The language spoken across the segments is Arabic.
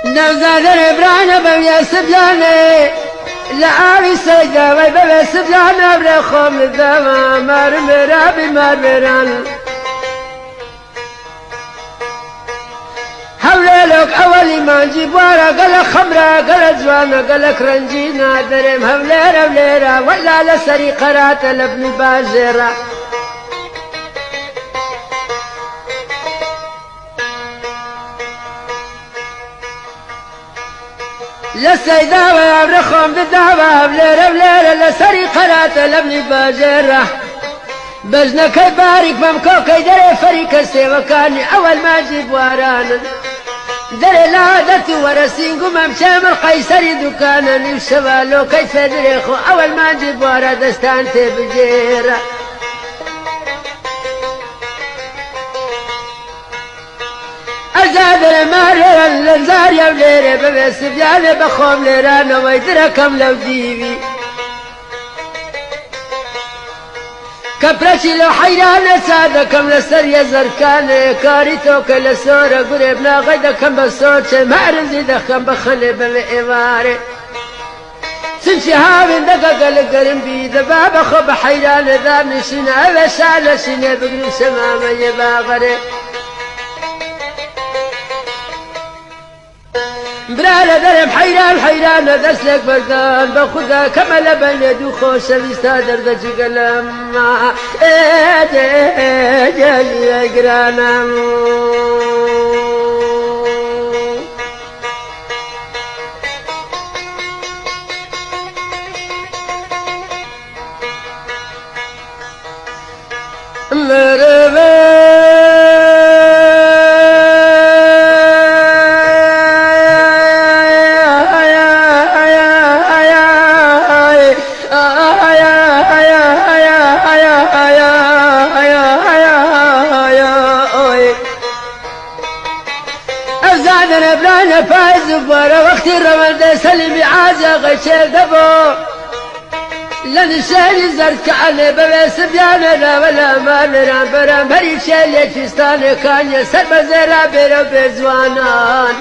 نوزادر برانا بويا سبلاني لعابي سيدا ويبويا سبلانا برخوم الدما مار مرابي مار مران هوليلوك أولي ما نجيب ورا قال خمرة قال جوانا قال كرنجينا درم هوليرا وليرا ولا لسري قرات لابن باجرة لسيدا ويبرخهم بالدعوة وليرا وليرا لسري قرات لابن باجرة بجنا كي بارك ممكو كي دري فريق السيوكاني أول ما جيب ورانا دري العادة ورسينكو ممشام القيسري دكانني وشبالو كيف دريخو أول ما جيب ورا دستانتي بجيرة أزادر ماريرا لنزار يا وليري ببي سبياني بخوم ليرانا ويدركم لو ديبي كبرشي لو حيران سادكم لسريا زركان كاريتو كل سورة قريبنا غيدكم بصوت معرم زيدكم بخلي بالإمارة سنشي هاوين دقا قلقرم بيد بابا خب حيران ذا نشنا وشال شنا بقرم سماما يباغري برالا درم حيران حيران دسلك بردان بخدا كمل بين دو خوش بيستادر دجي قلم جاي قرانا أنا بلانا فايز بورا وقت الرمضان سلمي عازة غشير دبو لن شالي زرت كأني ببس بيانا لا ولا ما مرام برام بري شالي فستاني كان يسر بزيرا بيرو بزوانان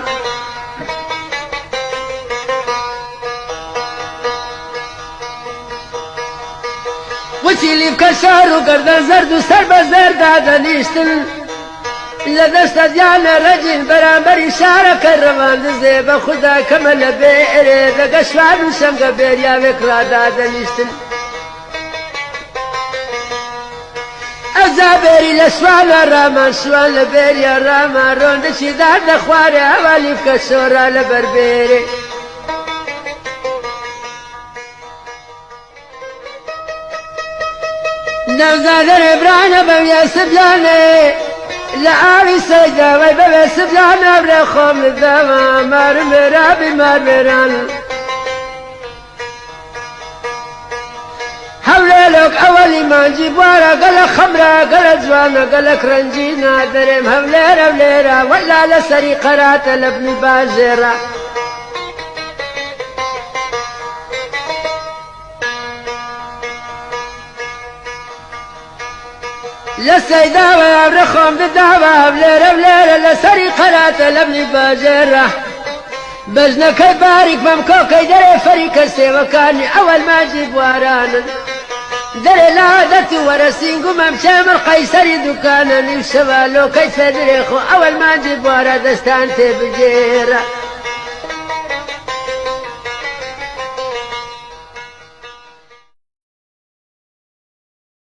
وشيلي بكشار وقردان زرد وسر بزير دادا نيشتن لدست ديانا رجل برامبري شارك الرمان دزيبا خدا كمل بيري ذا قشوان وشمق بيريا وكرا دادا نشتن أزابيري لشوان الرامان شوان لبيريا الرامان روندشي دار دخواري أولي بكشورا لبربيري نوزادر برانا بويا سبلاني لعابي سيدا ويبويا سبلانا برخوم الدما مار مرابي مار مران هوليلوك أولي ما نجيب ورا قال خمرة قال جوانا قال كرنجينا درم هوليرا وليرا ولا لسري قرات لابن باجرة لسيدا ويبرخهم بالدعوة وليرا وليرا لسري قرات لابن باجرة بجنا كي بارك ممكو كي دري فريق السيوكاني أول ما جيب ورانا دري العادة ورسينكو ممشام القيسري دكانني وشبالو كيف دريخو أول ما جيب ورا دستانتي بجيرة